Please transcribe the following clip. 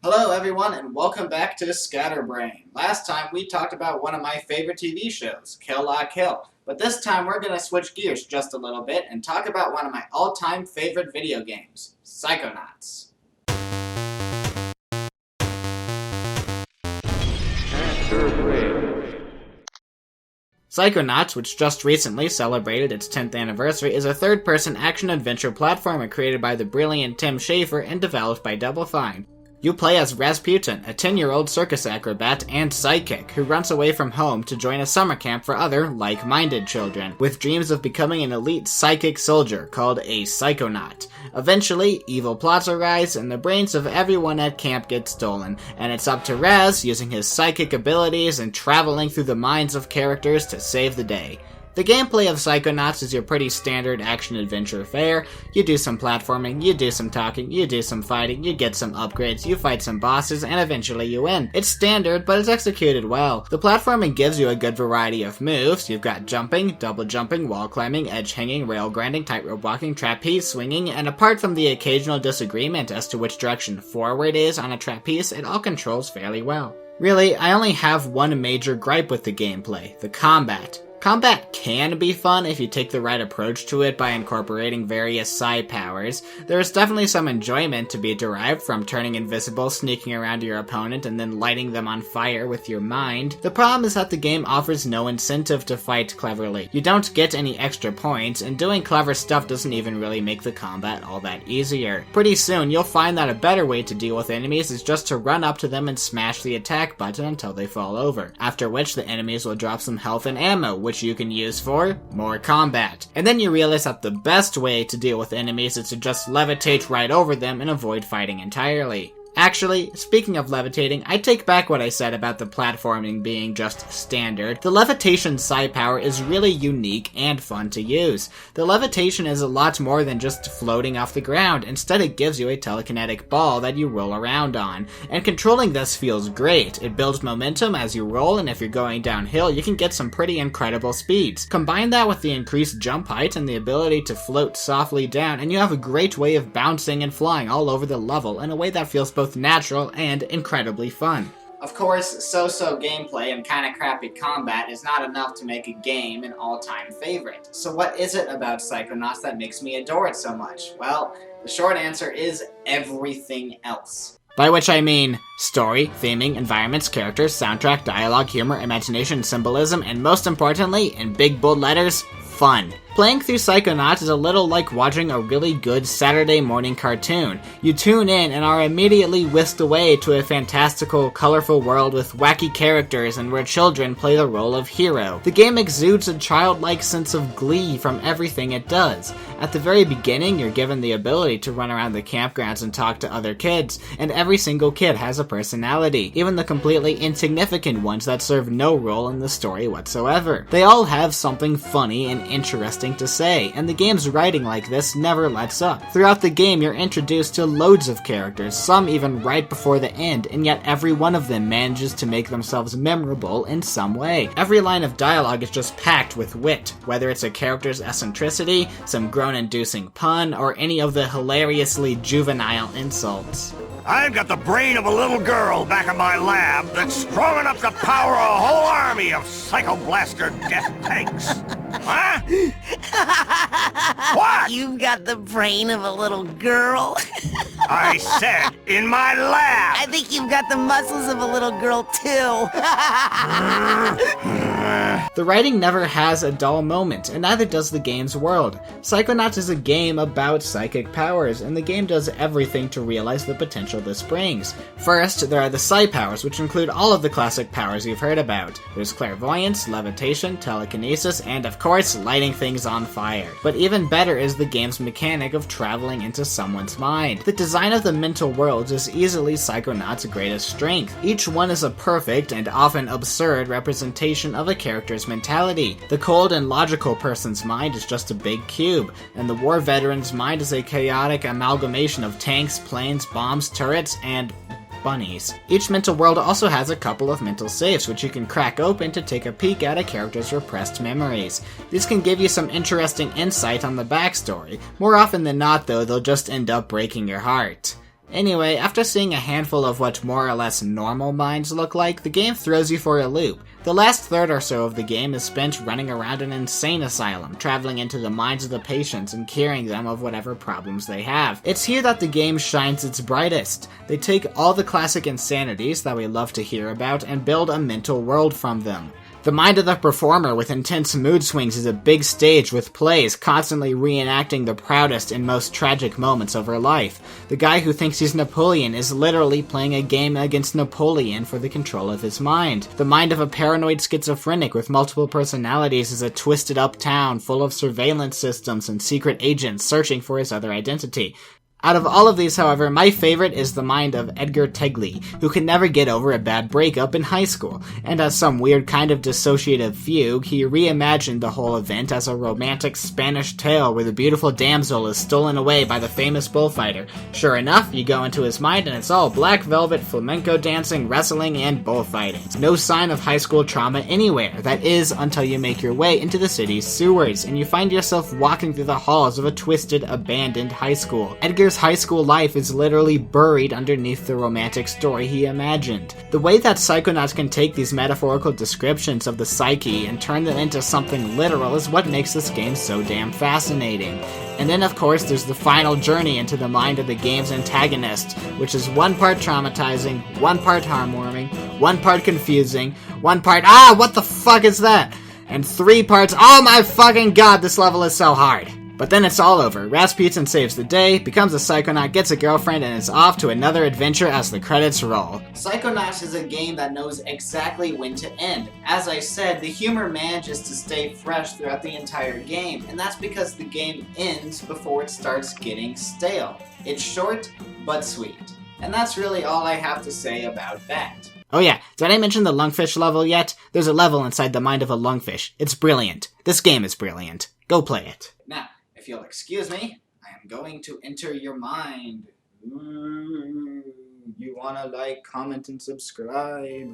Hello everyone and welcome back to Scatterbrained. Last time we talked about one of my favorite TV shows, Kill La Kill. But this time we're going to switch gears just a little bit and talk about one of my all-time favorite video games, Psychonauts. Psychonauts, which just recently celebrated its 10th anniversary, is a third-person action-adventure platformer created by the brilliant Tim Schafer and developed by Double Fine. You play as Rasputin, a 10-year-old circus acrobat and psychic who runs away from home to join a summer camp for other like-minded children, with dreams of becoming an elite psychic soldier called a Psychonaut. Eventually, evil plots arise and the brains of everyone at camp get stolen, and it's up to Raz, using his psychic abilities and traveling through the minds of characters to save the day. The gameplay of Psychonauts is your pretty standard action-adventure fare. You do some platforming, you do some talking, you do some fighting, you get some upgrades, you fight some bosses, and eventually you win. It's standard, but it's executed well. The platforming gives you a good variety of moves. You've got jumping, double jumping, wall climbing, edge hanging, rail grinding, tightrope walking, trapeze swinging, and apart from the occasional disagreement as to which direction forward is on a trapeze, it all controls fairly well. Really, I only have one major gripe with the gameplay: the combat. Combat can be fun if you take the right approach to it by incorporating various psi powers. There is definitely some enjoyment to be derived from turning invisible, sneaking around your opponent, and then lighting them on fire with your mind. The problem is that the game offers no incentive to fight cleverly. You don't get any extra points, and doing clever stuff doesn't even really make the combat all that easier. Pretty soon, you'll find that a better way to deal with enemies is just to run up to them and smash the attack button until they fall over, after which the enemies will drop some health and ammo, which you can use for more combat. And then you realize that the best way to deal with enemies is to just levitate right over them and avoid fighting entirely. Actually, speaking of levitating, I take back what I said about the platforming being just standard. The levitation psi power is really unique and fun to use. The levitation is a lot more than just floating off the ground. Instead, it gives you a telekinetic ball that you roll around on. And controlling this feels great. It builds momentum as you roll, and if you're going downhill, you can get some pretty incredible speeds. Combine that with the increased jump height and the ability to float softly down, and you have a great way of bouncing and flying all over the level in a way that feels both natural and incredibly fun. Of course, so-so gameplay and kinda crappy combat is not enough to make a game an all-time favorite. So what is it about Psychonauts that makes me adore it so much? Well, the short answer is everything else. By which I mean story, theming, environments, characters, soundtrack, dialogue, humor, imagination, symbolism, and most importantly, in big bold letters, fun. Playing through Psychonauts is a little like watching a really good Saturday morning cartoon. You tune in and are immediately whisked away to a fantastical, colorful world with wacky characters and where children play the role of hero. The game exudes a childlike sense of glee from everything it does. At the very beginning, you're given the ability to run around the campgrounds and talk to other kids, and every single kid has a personality, even the completely insignificant ones that serve no role in the story whatsoever. They all have something funny and interesting to say, and the game's writing like this never lets up. Throughout the game, you're introduced to loads of characters, some even right before the end, and yet every one of them manages to make themselves memorable in some way. Every line of dialogue is just packed with wit, whether it's a character's eccentricity, some groan-inducing pun, or any of the hilariously juvenile insults. I've got the brain of a little girl back in my lab that's strong enough to power a whole army of Psycho-Blaster death tanks. Huh? What? You've got the brain of a little girl. I said in my lab. I think you've got the muscles of a little girl, too. The writing never has a dull moment, and neither does the game's world. Psychonauts is a game about psychic powers, and the game does everything to realize the potential this brings. First, there are the psi powers, which include all of the classic powers you've heard about. There's clairvoyance, levitation, telekinesis, and of course, lighting things on fire. But even better is the game's mechanic of traveling into someone's mind. The design of the mental worlds is easily Psychonauts' greatest strength. Each one is a perfect, and often absurd, representation of a character's mentality. The cold and logical person's mind is just a big cube, and the war veteran's mind is a chaotic amalgamation of tanks, planes, bombs, turrets, and bunnies. Each mental world also has a couple of mental safes, which you can crack open to take a peek at a character's repressed memories. These can give you some interesting insight on the backstory. More often than not, though, they'll just end up breaking your heart. Anyway, after seeing a handful of what more or less normal minds look like, the game throws you for a loop. The last third or so of the game is spent running around an insane asylum, traveling into the minds of the patients and curing them of whatever problems they have. It's here that the game shines its brightest. They take all the classic insanities that we love to hear about and build a mental world from them. The mind of the performer with intense mood swings is a big stage with plays constantly reenacting the proudest and most tragic moments of her life. The guy who thinks he's Napoleon is literally playing a game against Napoleon for the control of his mind. The mind of a paranoid schizophrenic with multiple personalities is a twisted up town full of surveillance systems and secret agents searching for his other identity. Out of all of these, however, my favorite is the mind of Edgar Tegley, who can never get over a bad breakup in high school, and as some weird kind of dissociative fugue, he reimagined the whole event as a romantic Spanish tale where the beautiful damsel is stolen away by the famous bullfighter. Sure enough, you go into his mind and it's all black velvet, flamenco dancing, wrestling, and bullfighting. No sign of high school trauma anywhere, that is, until you make your way into the city's sewers, and you find yourself walking through the halls of a twisted, abandoned high school. Edgar's high school life is literally buried underneath the romantic story he imagined. The way that Psychonauts can take these metaphorical descriptions of the psyche and turn them into something literal is what makes this game so damn fascinating. And then of course there's the final journey into the mind of the game's antagonist, which is one part traumatizing, one part heartwarming, one part confusing, one part what the fuck is that? And 3 parts oh my fucking god, this level is so hard. But then it's all over. Rasputin saves the day, becomes a psychonaut, gets a girlfriend, and is off to another adventure as the credits roll. Psychonauts is a game that knows exactly when to end. As I said, the humor manages to stay fresh throughout the entire game, and that's because the game ends before it starts getting stale. It's short, but sweet. And that's really all I have to say about that. Oh yeah, did I mention the lungfish level yet? There's a level inside the mind of a lungfish. It's brilliant. This game is brilliant. Go play it. Now, if you'll excuse me, I am going to enter your mind. You wanna like, comment, and subscribe.